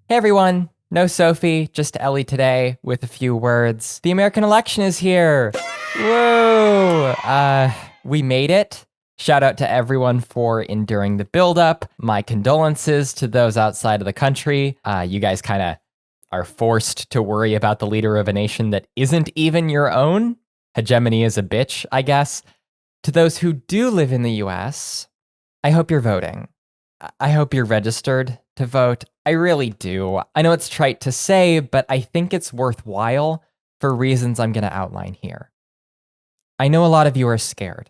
Hey everyone, no Sophie, just Ellie today with a few words. The American election is here. Whoa! We made it. Shout out to everyone for enduring the buildup. My condolences to those outside of the country. You guys kind of are forced to worry about the leader of a nation that isn't even your own. Hegemony is a bitch, I guess. To those who do live in the US, I hope you're voting. I hope you're registered to vote. I really do. I know it's trite to say, but I think it's worthwhile for reasons I'm going to outline here. I know a lot of you are scared,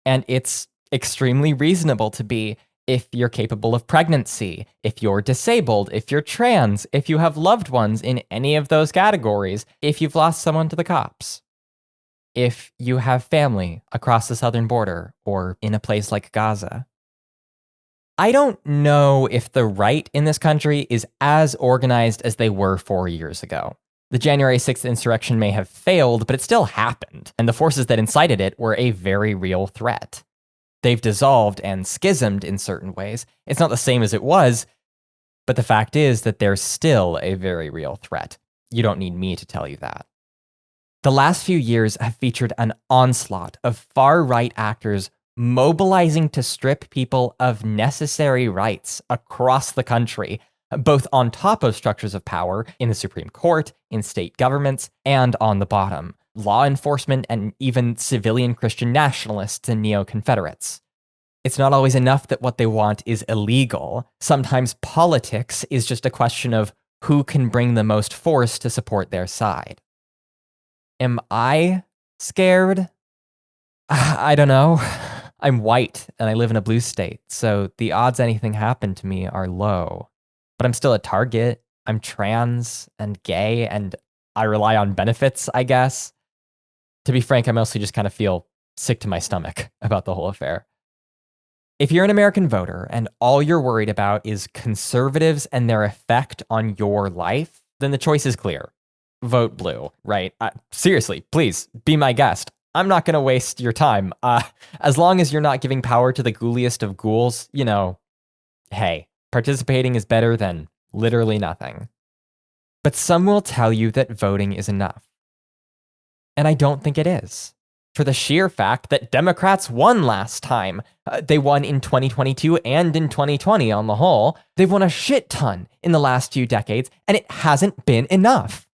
and it's extremely reasonable to be if you're capable of pregnancy, if you're disabled, if you're trans, if you have loved ones in any of those categories, if you've lost someone to the cops, if you have family across the southern border or in a place like Gaza. I don't know if the right in this country is as organized as they were 4 years ago. The January 6th insurrection may have failed, but it still happened, and the forces that incited it were a very real threat. They've dissolved and schismed in certain ways. It's not the same as it was, but the fact is that they're still a very real threat. You don't need me to tell you that. The last few years have featured an onslaught of far-right actors mobilizing to strip people of necessary rights across the country, both on top of structures of power in the Supreme Court, in state governments, and on the bottom, law enforcement and even civilian Christian nationalists and neo-Confederates. It's not always enough that what they want is illegal. Sometimes politics is just a question of who can bring the most force to support their side. Am I scared? I don't know. I'm white and I live in a blue state, so the odds anything happened to me are low. But I'm still a target. I'm trans and gay and I rely on benefits, I guess. To be frank, I mostly just kind of feel sick to my stomach about the whole affair. If you're an American voter and all you're worried about is conservatives and their effect on your life, then the choice is clear. Vote blue, right? Seriously, please be my guest. I'm not going to waste your time. As long as you're not giving power to the ghouliest of ghouls, hey, participating is better than literally nothing. But some will tell you that voting is enough. And I don't think it is. For the sheer fact that Democrats won last time. They won in 2022 and in 2020 on the whole. They've won a shit ton in the last few decades, and it hasn't been enough.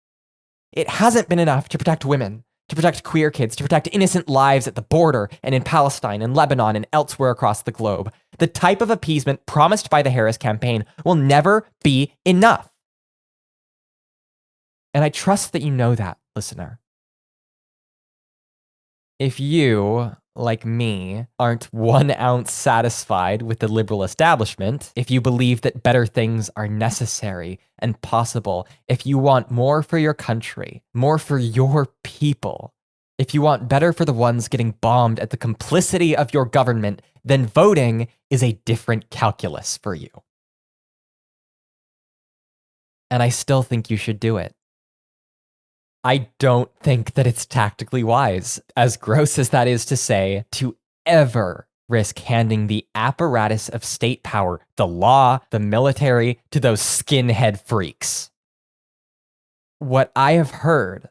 It hasn't been enough to protect women, to protect queer kids, to protect innocent lives at the border and in Palestine and Lebanon and elsewhere across the globe. The type of appeasement promised by the Harris campaign will never be enough. And I trust that you know that, listener. If you, like me, aren't 1 ounce satisfied with the liberal establishment, if you believe that better things are necessary and possible, if you want more for your country, more for your people, if you want better for the ones getting bombed at the complicity of your government, then voting is a different calculus for you. And I still think you should do it. I don't think that it's tactically wise, as gross as that is to say, to ever risk handing the apparatus of state power, the law, the military, to those skinhead freaks. What I have heard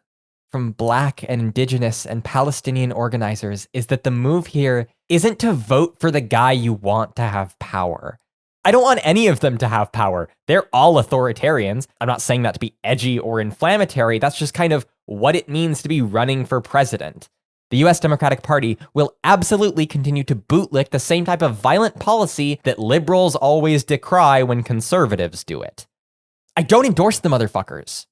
from Black and Indigenous and Palestinian organizers is that the move here isn't to vote for the guy you want to have power. I don't want any of them to have power. They're all authoritarians. I'm not saying that to be edgy or inflammatory. That's just kind of what it means to be running for president. The US Democratic Party will absolutely continue to bootlick the same type of violent policy that liberals always decry when conservatives do it. I don't endorse the motherfuckers.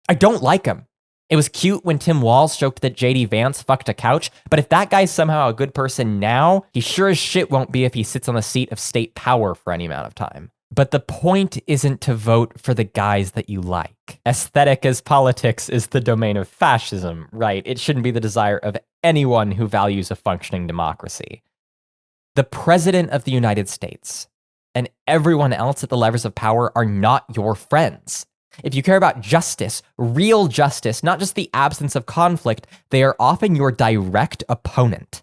I don't like them. It was cute when Tim Walz joked that JD Vance fucked a couch, but if that guy's somehow a good person now, he sure as shit won't be if he sits on the seat of state power for any amount of time. But the point isn't to vote for the guys that you like. Aesthetic as politics is the domain of fascism, right? It shouldn't be the desire of anyone who values a functioning democracy. The President of the United States and everyone else at the levers of power are not your friends. If you care about justice, real justice, not just the absence of conflict, they are often your direct opponent.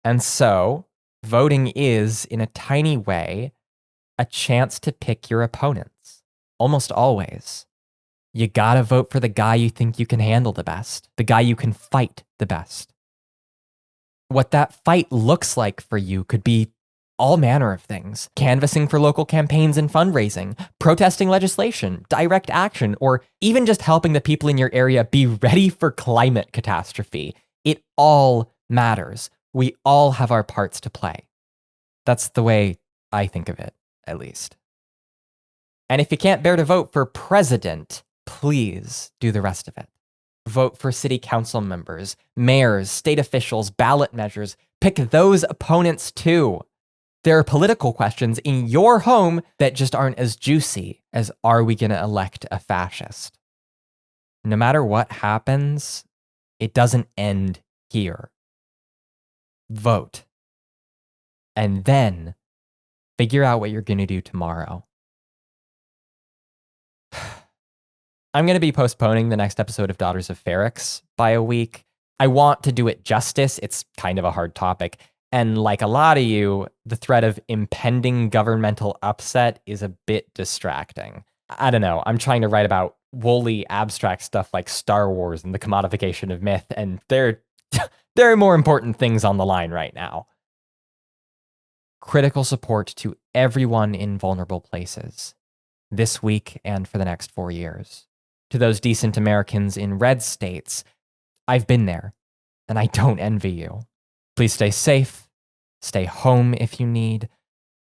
And so, voting is, in a tiny way, a chance to pick your opponents. almost always. You gotta vote for the guy you think you can handle the best, the guy you can fight the best. What that fight looks like for you could be all manner of things: canvassing for local campaigns and fundraising, protesting legislation, direct action, or even just helping the people in your area be ready for climate catastrophe. It all matters. We all have our parts to play. That's the way I think of it, at least. And if you can't bear to vote for president, please do the rest of it. Vote for city council members, mayors, state officials, ballot measures. Pick those opponents too. There are political questions in your home that just aren't as juicy as, are we going to elect a fascist? No matter what happens, it doesn't end here. Vote. And then figure out what you're going to do tomorrow. I'm going to be postponing the next episode of Daughters of Ferrix by a week. I want to do it justice. It's kind of a hard topic. And like a lot of you, the threat of impending governmental upset is a bit distracting. I don't know. I'm trying to write about woolly abstract stuff like Star Wars and the commodification of myth, and there are more important things on the line right now. Critical support to everyone in vulnerable places, this week and for the next 4 years. To those decent Americans in red states, I've been there, and I don't envy you. Please stay safe, stay home if you need,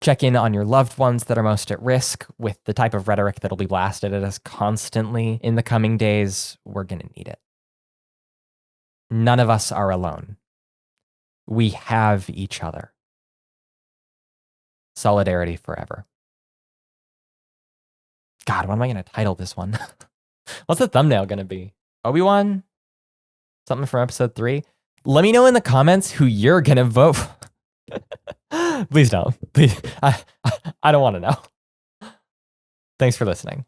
check in on your loved ones that are most at risk with the type of rhetoric that'll be blasted at us constantly in the coming days. We're gonna need it. None of us are alone. We have each other. Solidarity forever. God, what am I gonna title this one? What's the thumbnail gonna be? Obi-Wan? Something from episode 3? Let me know in the comments who you're gonna vote for. Please don't. Please. I don't want to know. Thanks for listening.